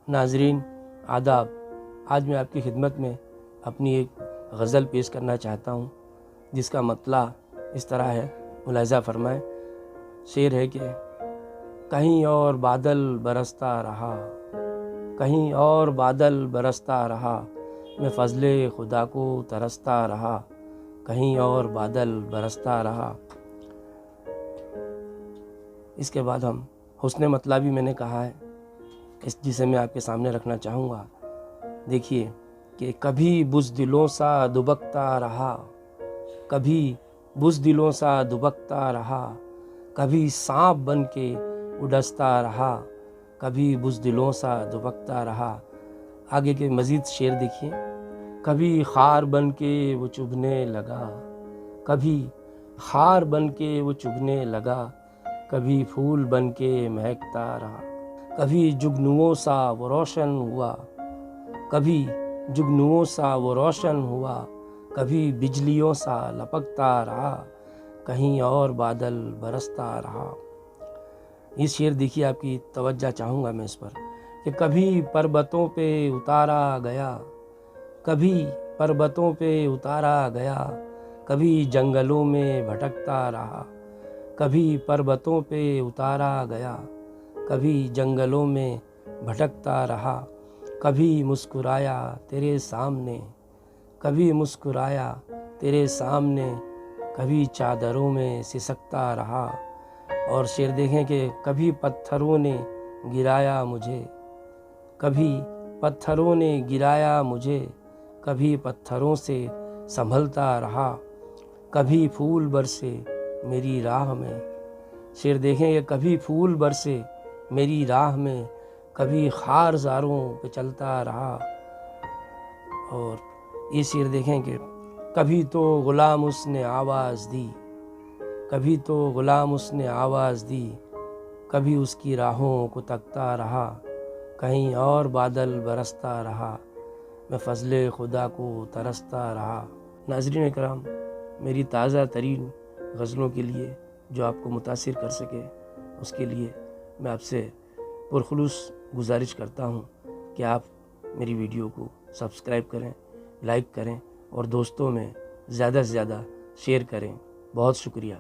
ناظرین آداب، آج میں آپ کی خدمت میں اپنی ایک غزل پیش کرنا چاہتا ہوں جس کا مطلع اس طرح ہے، ملاحظہ فرمائیں۔ شعر ہے کہ کہیں اور بادل برستا رہا، کہیں اور بادل برستا رہا، میں فضل خدا کو ترستا رہا، کہیں اور بادل برستا رہا۔ اس کے بعد ہم حسن مطلبی میں نے کہا ہے جسے میں آپ کے سامنے رکھنا چاہوں گا۔ دیکھیے کہ کبھی بزدلوں سا دبکتا رہا، کبھی بزدلوں سا دبکتا رہا، کبھی سانپ بن کے اڈستا رہا، کبھی بزدلوں سا دبکتا رہا۔ آگے کے مزید شعر دیکھیے۔ کبھی خار بن کے وہ چبھنے لگا، کبھی خار بن کے وہ چبھنے لگا، کبھی پھول بن کے مہکتا رہا، کبھی جگنوؤں سا وہ روشن ہوا، کبھی جگنوؤں سا وہ روشن ہوا، کبھی بجلیوں سا لپکتا رہا، کہیں اور بادل برستا رہا۔ یہ شعر دیکھیے، آپ کی توجہ چاہوں گا میں اس پر کہ کبھی پربتوں پہ اتارا گیا، کبھی پربتوں پہ اتارا گیا، کبھی جنگلوں میں بھٹکتا رہا، کبھی پربتوں پہ اتارا گیا، کبھی جنگلوں میں بھٹکتا رہا، کبھی مسکرایا تیرے سامنے، کبھی مسکرایا تیرے سامنے، کبھی چادروں میں سسکتا رہا۔ اور شعر دیکھیں کہ کبھی پتھروں نے گرایا مجھے، کبھی پتھروں نے گرایا مجھے، کبھی پتھروں سے سنبھلتا رہا، کبھی پھول برسے میری راہ میں۔ شعر دیکھیں کہ کبھی پھول برسے میری راہ میں، کبھی خار زاروں پہ چلتا رہا۔ اور یہ شعر دیکھیں کہ کبھی تو غلام اس نے آواز دی، کبھی تو غلام اس نے آواز دی، کبھی اس کی راہوں کو تکتا رہا، کہیں اور بادل برستا رہا، میں فضل خدا کو ترستا رہا۔ ناظرین کرام، میری تازہ ترین غزلوں کے لیے جو آپ کو متاثر کر سکے، اس کے لیے میں آپ سے پرخلوص گزارش کرتا ہوں کہ آپ میری ویڈیو کو سبسکرائب کریں، لائک کریں اور دوستوں میں زیادہ سے زیادہ شیئر کریں۔ بہت شکریہ۔